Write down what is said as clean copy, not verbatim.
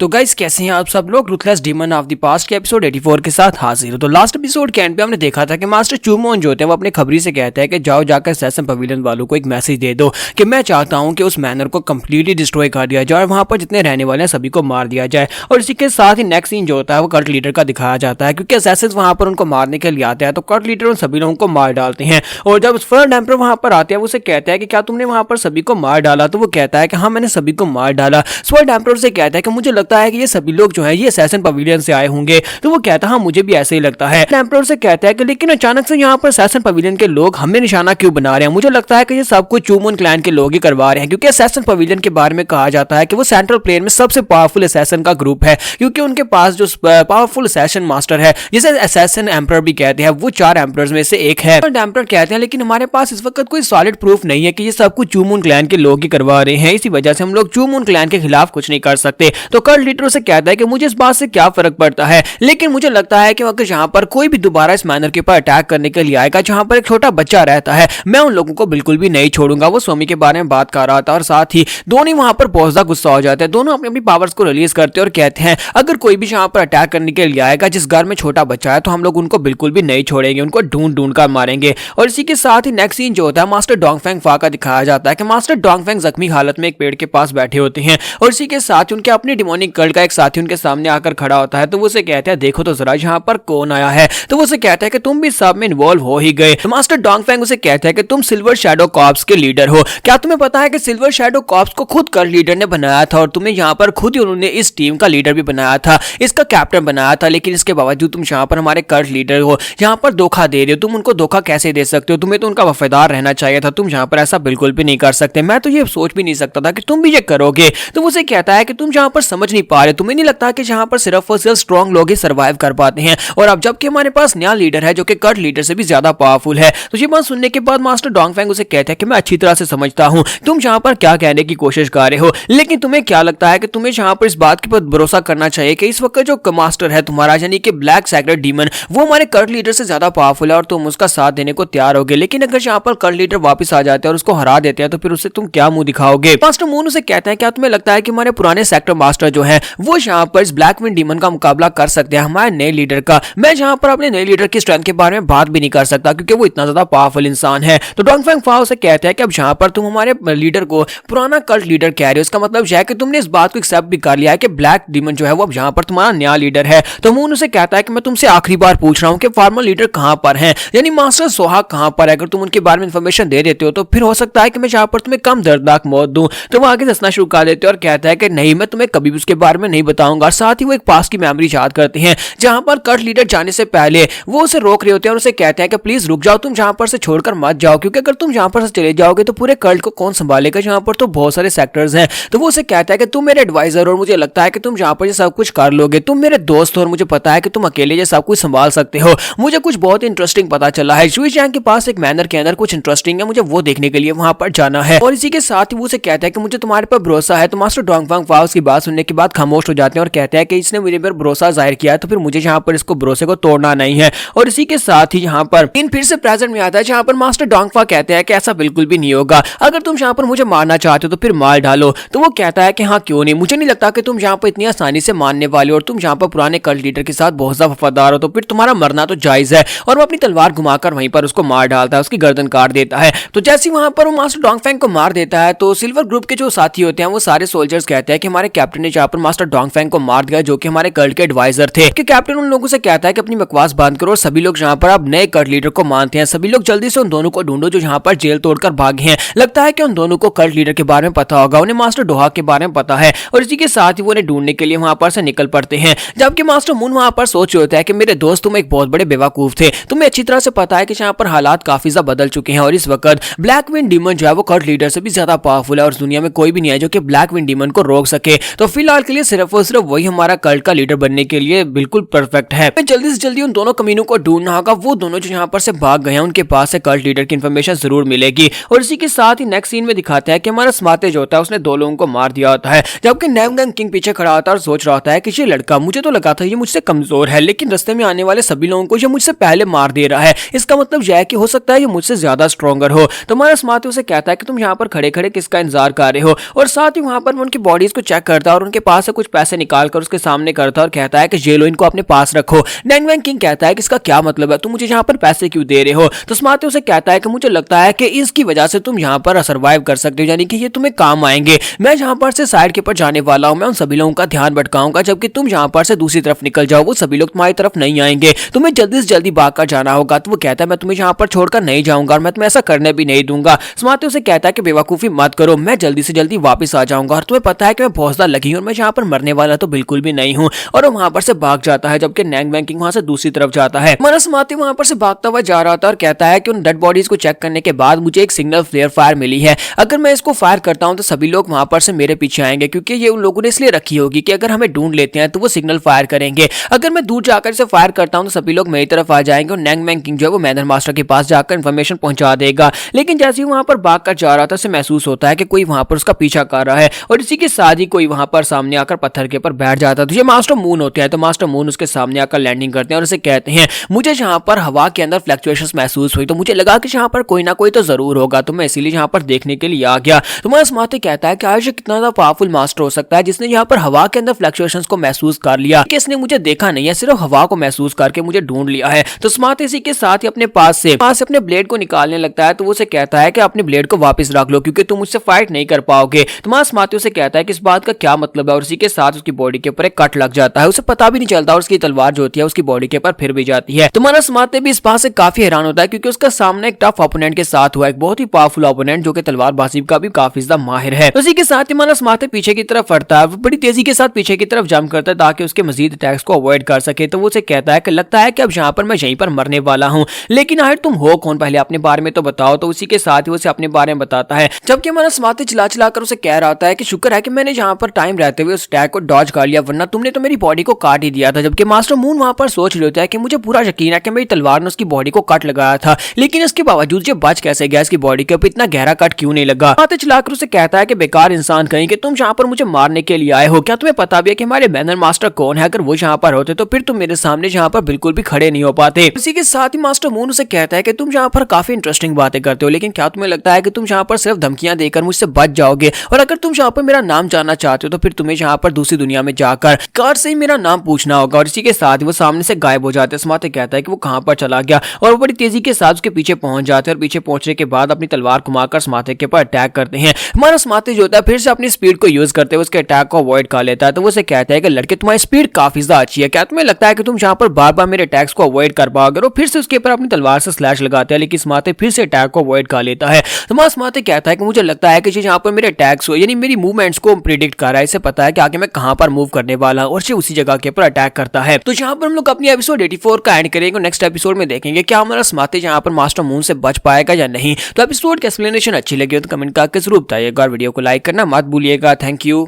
तो गाइस कैसे हैं आप सब लोग। Ruthless demon of the past के एपिसोड 84 के साथ हाजिर हो। तो लास्ट एपिसोड के एंड पे हमने देखा था कि मास्टर चूमोन जो होते हैं वो अपने खबरी से कहता है कि जाओ जाकर सैसन पवेलियन वालों को एक मैसेज दे दो कि मैं चाहता हूं कि उस मैनर को कंप्लीटली डिस्ट्रॉय कर दिया जाए और वहां पर जितने रहने वाले हैं सभी को मार दिया जाए। और इसी के साथ ही नेक्स्ट सीन जो होता है वो कल्ट लीडर का दिखाया जाता है, क्योंकि असैसिन्स वहां पर उनको मारने के लिए आते हैं तो कल्ट लीडर उन सभी लोगों को मार डालते हैं। और जब फर्स्ट एम्परर वहां पर आते हैं वो उसे कहता है कि क्या तुमने वहां पर सभी को मार डाला, तो वो कहता है कि हाँ मैंने सभी को मार डाला। फर्स्ट एम्परर से कहता है कि मुझे लगता है कि ये सभी जो है ये सैसन पवेलियन से आए होंगे, तो वो कहता है हाँ मुझे भी ऐसे ही लगता है। एम्परर से कहता है कि लेकिन अचानक से यहाँ पर सैसन पवेलियन के लोग हमें निशाना क्यों बना रहे हैं। मुझे लगता है कि ये सब कुछ चूमोन क्लैन के लोग ही करवा रहे हैं, क्योंकि सैसन पवेलियन के बारे में कहा जाता है कि वो सेंट्रल प्लेन में सबसे पावरफुल असैसिन का ग्रुप है, क्योंकि उनके पास जो पावरफुल असैसिन मास्टर है जिसे असैसिन एम्परर भी कहते हैं वो 4 एम्परर्स में से एक है। एम्परर कहते हैं लेकिन हमारे पास इस वक्त कोई सॉलिड प्रूफ नहीं है कि ये सब कुछ चूमोन क्लैन के लोग ही करवा रहे हैं, इसी वजह से हम लोग चूमोन क्लैन के खिलाफ कुछ नहीं कर सकते। तो कल्ट लीडर से कहता है कि मुझे इस बात से क्या फर्क पड़ता है, लेकिन मुझे लगता है कि अगर यहाँ पर कोई भी दोबारा इस मैनर के ऊपर अटैक करने के लिए आएगा जहां पर एक छोटा बच्चा रहता है, मैं उन लोगों को बिल्कुल भी नहीं छोड़ूंगा। वो स्वामी के बारे में बात कर रहा था और साथ ही दोनों वहां पर बहुत ज्यादा गुस्सा हो जाते हैं। दोनों अपनी अपनी पावर्स को रिलीज करते हैं और कहते हैं अगर कोई भी यहाँ पर अटैक करने के लिए आएगा जिस घर में छोटा बच्चा है तो हम लोग उनको बिल्कुल भी नहीं छोड़ेंगे, उनको ढूंढ ढूंढ कर मारेंगे। और इसी के साथ ही नेक्स्ट सीन जो होता है मास्टर डोंगफेंग फा का दिखाया जाता है कि मास्टर डोंगफेंग जख्मी हालत में एक पेड़ के पास बैठे होते हैं और इसी के साथ उनके अपने डिमोनिक कल्ट का एक साथी उनके सामने आकर खड़ा होता है। तो वो उसे कहते हैं देखो तो जरा यहाँ पर कौन आया है। तो वो उसे कहता है कि तुम भी सब में इन्वॉल्व हो ही गए। तो मास्टर डोंगफेंग उसे कहता है कि तुम सिल्वर शैडो कॉर्प्स के लीडर हो, क्या तुम्हें पता है कि सिल्वर शैडो कॉर्प्स को खुद कल्ट लीडर ने बनाया था और तुम्हें यहाँ पर खुद ही उन्होंने इस टीम का लीडर भी बनाया था, इसका कैप्टन बनाया था, लेकिन इसके बावजूद तुम यहाँ पर हमारे कल्ट लीडर हो, यहाँ पर धोखा दे रहे हो। तुम उनको धोखा कैसे दे सकते हो, तुम्हें तो उनका वफादार रहना चाहिए था, तुम यहाँ पर ऐसा बिल्कुल भी नहीं कर सकते। मैं तो ये सोच भी नहीं सकता था कि तुम भी ये करोगे। तो वो उसे कहता है कि तुम यहाँ पर समझ नहीं पा रहे, तुम्हें नहीं लगता कि यहाँ पर सिर्फ और सिर्फ स्ट्रॉन्ग लोग ही सर्वाइव कर पाते हैं, और अब जबकि हमारे पास नया लीडर है जो कि कल्ट लीडर से भी ज्यादा पावरफुल है। तो ये बात सुनने के बाद मास्टर डोंगफेंग उसे कहता है कि मैं अच्छी तरह से समझता हूं तुम यहाँ पर क्या कहने की कोशिश कर रहे हो, लेकिन तुम्हें क्या लगता है कि तुम्हें यहाँ पर इस बात के ऊपर भरोसा करना चाहिए कि इस वक्त जो मास्टर है तुम्हारा यानी कि ब्लैक सैक्रेड डीमन वो हमारे कल्ट लीडर से ज्यादा पावरफुल है और तुम उसका साथ देने को तैयार होगे, लेकिन अगर यहाँ पर कल्ट लीडर वापस आ जाते हैं और उसको हरा देते हैं तो फिर उससे तुम क्या मुंह दिखाओगे। मास्टर मून उसे कहते हैं क्या तुम्हें लगता है कि हमारे पुराने सेक्टर मास्टर जो है वो यहाँ पर इस ब्लैक विंड डीमन का मुकाबला कर सकते हैं हमारे नए लीडर का। मैं यहाँ पर अपने नए लीडर की स्ट्रेंथ के बारे में बात भी नहीं कर सकता क्योंकि वो इतना ज्यादा पावरफुल इंसान है। तो डोंगफेंग फा उसे कहते हैं कि अब यहाँ पर तुम हमारे लीडर को पुराना कल्ट लीडर कह रहे हो, इसका मतलब यह है कि तुमने इस बात को एक्सेप्ट भी कर लिया है कि ब्लैक डीमन जो है वो अब यहाँ पर तुम्हारा नया लीडर है। तो मून उसे कहता है कि मैं तुमसे आखिरी बार पूछ रहा हूँ कि फॉर्मल लीडर कहाँ पर है, यानी मास्टर सोहाग कहाँ पर है। अगर तुम उनके बारे में इंफॉर्मेशन दे देते हो तो फिर हो सकता है कि मैं यहाँ पर तुम्हें कम दर्दनाक मौत दूं। तो वो आगे दसना शुरू कर देते हैं और कहता है कि नहीं मैं तुम्हें कभी भी उसके बारे में नहीं बताऊंगा। साथ ही वो एक पास की मेमोरी याद करते हैं जहां पर कल्ट लीडर जाने से पहले वो उसे रोक रहे होते हैं और उसे कहते हैं कि प्लीज रुक जाओ, तुम जहां पर से छोड़कर मत जाओ, क्योंकि अगर तुम जहां पर से चले जाओगे तो पूरे कल्ट को कौन संभालेगा, जहां पर तो बहुत सारे सेक्टर्स हैं। तो वो उसे कहता है कि तुम मेरे एडवाइजर और मुझे लगता है कि तुम जहां पर ये सब कुछ कर लोगे, तुम मेरे दोस्त हो और मुझे पता है कि तुम अकेले ये सब कुछ संभाल सकते हो। मुझे कुछ बहुत इंटरेस्टिंग पता चला है, शुई चैंग के पास एक मैनर के अंदर कुछ इंटरेस्टिंग है, मुझे वो देखने के लिए वहां पर जाना है। और इसी के साथ ही वो उसे कहता है कि मुझे तुम्हारे पर भरोसा है। तो मास्टर डोंगफेंग फा उसकी बात सुनने के बाद खामोश हो जाते हैं और कहते हैं कि इसने मुझे पर भरोसा जाहिर किया है तो फिर मुझे यहाँ पर इसको भरोसे को तोड़ना नहीं है। और इसी के साथ ही यहाँ पर इन फिर से प्रेजेंट में आता है जहाँ पर मास्टर डोंगफा कहते हैं कि ऐसा बिल्कुल भी नहीं होगा, अगर तुम यहाँ पर मुझे मारना चाहते हो तो फिर मार डालो। तो वो कहता है कि हाँ क्यों नहीं, मुझे नहीं लगता कि तुम यहाँ पर इतनी आसानी से मारने वाले हो और तुम यहाँ पर पुराने कल्ट लीडर के साथ बहुत ज्यादा वफादार हो, तो फिर तुम्हारा मरना तो जायज है। और वो अपनी तलवार घुमाकर वहीं पर उसको मार डालता है, उसकी गर्दन काट देता है। तो जैसे वहां पर वो मास्टर डोंगफेंग को मार देता है तो सिल्वर ग्रुप के जो साथी होते हैं वो सारे सोल्जर्स कहते हैं कि हमारे कैप्टन ने जहाँ पर मास्टर डोंगफेंग को मार दिया जो कि हमारे कल्ट के एडवाइजर थे। कि कैप्टन उन लोगों से कहता है कि अपनी बकवास बंद करो और सभी लोग यहाँ पर अब नए कल्ट लीडर को मानते हैं, सभी लोग जल्दी से उन दोनों को ढूंढो जो यहाँ पर जेल तोड़कर भागे हैं। लगता है कि उन दोनों को कल्ट लीडर के बारे में पता होगा, उन्हें मास्टर डोहा के बारे में पता है और इसी के साथ ही वो उन्हें ढूंढने के लिए वहां पर से निकल पड़ते हैं। जबकि मास्टर मून वहां पर सोच रहे होता है कि मेरे दोस्त तुम एक बहुत बड़े बेवकूफ थे, तुम्हें अच्छी तरह से पता है कि यहाँ पर हालात काफी ज्यादा बदल चुके हैं और इस वक्त ब्लैक विंड डीमन जो है वो कल्ट लीडर से भी ज्यादा पावरफुल है और दुनिया में कोई भी नहीं है जो कि ब्लैक विंड डीमन को रोक सके। तो फिलहाल के लिए सिर्फ और सिर्फ वही हमारा कल्ट का लीडर बनने के लिए बिल्कुल परफेक्ट है। जल्दी से जल्दी उन दोनों कमीनों को ढूंढना होगा, वो दोनों जो यहाँ पर से भाग गए हैं उनके पास से कल्ट लीडर की इंफॉर्मेशन जरूर मिलेगी। और इसी के साथ ही नेक्स्ट सीन में दिखाता है कि हमारा स्मार्टे जो होता है उसने 2 लोगों को मार दिया होता है, जबकि नेवगन किंग पीछे खड़ा होता है और सोच रहा होता है कि ये लड़का, मुझे तो लगा था ये मुझसे कमजोर है, लेकिन रास्ते में आने वाले सभी लोगों को ये मुझसे पहले मार दे रहा है, इसका मतलब यह है कि हो सकता है ये मुझसे ज्यादा स्ट्रॉन्गर हो। तो हमारा स्मार्टे उसे कहता है कि तुम यहाँ पर खड़े खड़े किसका इंतजार कर रहे हो, और साथ ही वहां पर उनकी बॉडीज को चेक करता है और उनके पास से कुछ पैसे निकाल कर उसके सामने करता है और कहता है कि ये लो, इनको अपने पास रखो। नैंग वैंग किंग कहता है कि इसका क्या मतलब है, तुम मुझे यहाँ पर पैसे क्यों दे रहे हो। तो स्मार्टी उसे कहता है कि मुझे लगता है कि इसकी वजह से तुम यहाँ पर सर्वाइव कर सकते हो, यानी कि ये तुम्हें काम आएंगे। मैं यहाँ पर से साइड के ऊपर जाने वाला हूँ, मैं उन सभी लोगों का ध्यान भटकाऊंगा, जबकि तुम यहाँ पर से दूसरी तरफ निकल जाओ, वो सभी लोग तुम्हारी तरफ नहीं आएंगे, तुम्हें जल्दी से जल्दी भाग कर जाना होगा। तो वो कहता है मैं तुम्हें यहाँ पर छोड़कर नहीं जाऊंगा और मैं तुम्हें ऐसा करने भी नहीं दूंगा। स्मार्टी उसे कहता है कि बेवकूफी मत करो, मैं जल्दी से जल्दी वापस आ जाऊंगा और तुम्हें पता है कि मैं बहुत ज्यादा लगी हूँ और मैं यहाँ पर मरने वाला तो बिल्कुल भी नहीं हूँ। और वो वहां पर से भाग जाता है, जबकि नैंग वैंग किंग वहां से दूसरी तरफ जाता है। हमारा स्मार्टी वहां पर से भागता हुआ जा रहा था और कहता है कि उन डेड बॉडीज को चेक करने के बाद मुझे एक सिग्नल फ्लेयर फायर मिली है, अगर मैं इसको फायर करता हूं तो सभी लोग वहां पर से मेरे पीछे आएंगे, क्योंकि ये उन लोगों ने इसलिए रखी होगी कि अगर हमें ढूंढ लेते हैं तो वो सिग्नल फायर करेंगे। अगर मैं दूर जाकर इसे फायर करता हूं तो सभी लोग मेरी तरफ आ जाएंगे और नैंग वैंग किंग जो है वो मैनर मास्टर के पास जाकर इन्फॉर्मेशन पहुंचा देगा। लेकिन जैसे ही वहां पर भाग कर जा रहा था उसे महसूस होता है कि कोई वहां पर उसका पीछा कर रहा है और इसी के साथ ही कोई वहां पर सामने आकर पत्थर के ऊपर बैठ जाता है। तो ये मास्टर मून होते हैं। तो मास्टर मून उसके सामने आकर लैंडिंग करते हैं और उसे कहते हैं मुझे यहाँ पर हवा के अंदर फ्लक्चुएशंस महसूस हुई, तो मुझे लगा कि यहाँ पर कोई ना कोई तो जरूर होगा, तो मैं इसीलिए यहाँ पर देखने के लिए आ गया। तो हमारा स्मार्टी कहता है कि आज कितना ज्यादा पावरफुल मास्टर हो सकता है जिसने यहाँ पर हवा के अंदर फ्लक्चुएशंस को महसूस कर लिया, कि इसने मुझे देखा नहीं है, सिर्फ हवा को महसूस करके मुझे ढूंढ लिया है। तो स्मार्टी इसी के साथ ही अपने पास से अपने ब्लेड को निकालने लगता है। तो वो उसे कहता है कि अपने ब्लेड को वापस रख लो, क्योंकि तुम मुझसे फाइट नहीं कर पाओगे। तुम्हारा स्मार्टी उसे कहता है कि इस बात का क्या मतलब है, और इसी के साथ उसकी बॉडी के ऊपर एक कट लग जाता है, उसे पता भी नहीं चलता और उसकी तलवार जो होती है उसकी बॉडी के ऊपर फिर भी जाती है। तुम्हारा स्मार्टी भी इस बात से काफी हैरान होता है, क्योंकि उसका सामने एक टफ ओपोनेंट के साथ हुआ, एक बहुत ही पावरफुल ओपोनेंट जो कि तलवारबाजी का भी काफी ज्यादा माहिर है। उसी के साथ ही हमारा स्मार्टी पीछे की तरफ हटता है, बड़ी तेजी के साथ पीछे की तरफ जंप करता है ताकि उसके मजीद अटैक्स को अवॉइड कर सके। तो वो उसे कहता है कि लगता है कि अब यहाँ पर मैं यहीं पर मरने वाला हूँ, लेकिन आखिर तुम हो कौन, पहले अपने बारे में तो बताओ। तो उसी के साथ ही उसे अपने बारे में बताता है, जबकि हमारा स्मार्टी चिल्ला चिल्ला कर उसे कह रहा था कि शुक्र है कि मैंने यहाँ पर टाइम रहते हुए उस अटैक को डॉज कर लिया, वरना तुमने तो मेरी बॉडी को काट ही दिया था। जबकि मास्टर मून वहां पर सोच लेता है कि मुझे पूरा यकीन है कि मेरी तलवार ने उसकी बॉडी को कट लगाया था, लेकिन इसके बावजूद ये बच कैसे गया, इसकी बॉडी के ऊपर इतना गहरा कट क्यों नहीं लगा। स्मार्टी चिल्लाकर उसे कहता है कि बेकार इंसान कहीं कि तुम यहाँ पर मुझे मारने के लिए आए हो, क्या तुम्हें पता भी है कि हमारे मैनर मास्टर कौन है, अगर वो यहाँ पर होते तो फिर तुम मेरे सामने यहाँ पर बिल्कुल भी खड़े नहीं हो पाते। इसी के साथ ही मास्टर मून उसे कहता है कि तुम यहाँ पर काफी इंटरेस्टिंग बातें करते हो, लेकिन क्या तुम्हें लगता है कि तुम यहाँ पर सिर्फ धमकियां देकर मुझसे बच जाओगे, और अगर तुम यहाँ पर मेरा नाम जानना चाहते हो तो फिर तुम्हें यहाँ पर दूसरी दुनिया में जाकर कार से ही मेरा नाम पूछना होगा। और इसी के साथ वो सामने से गायब हो जाते हैं। स्मार्टी कहता है कि वो कहां पर चला गया, और वो बड़ी तेजी के साथ उसके पीछे पहुंच जाते हैं और पीछे पहुंचने के बाद अपनी तलवार घुमाकर स्मार्टी के ऊपर अटैक करते हैं। हमारा स्मार्टी जो होता है फिर से अपनी स्पीड को यूज करते हुए उसके अटैक को अवॉइड कर लेता है। तो वो उसे कहता है कि लड़के तुम्हारी स्पीड काफी ज्यादा अच्छी है, क्या तुम्हें लगता है कि तुम यहाँ पर बार बार मेरे अटैक्स को अवॉइड कर पाओगे। और फिर से उसके ऊपर अपनी तलवार से स्लैश लगाते हैं, लेकिन स्मार्टी फिर से अटैक को अवॉइड कर लेता है। तो हमारा स्मार्टी कहता है कि मुझे लगता है कि यहाँ पर मेरे अटैक्स यानी मेरी मूवमेंट्स को प्रिडिक्ट कर रहा है, इसे पता है कि आगे मैं कहां पर मूव करने वाला हूं, और से उसी जगह के ऊपर अटैक करता है। तो यहाँ पर हम लोग अपनी एपिसोड 84 का एंड करेंगे। नेक्स्ट एपिसोड में देखेंगे क्या हमारा स्मार्टी यहाँ पर मास्टर मून से बच पाएगा या नहीं। तो एपिसोड की एक्सप्लेनेशन अच्छी लगी हो तो कमेंट करके जरूर बताइएगा और वीडियो को लाइक करना मत भूलिएगा। Thank you.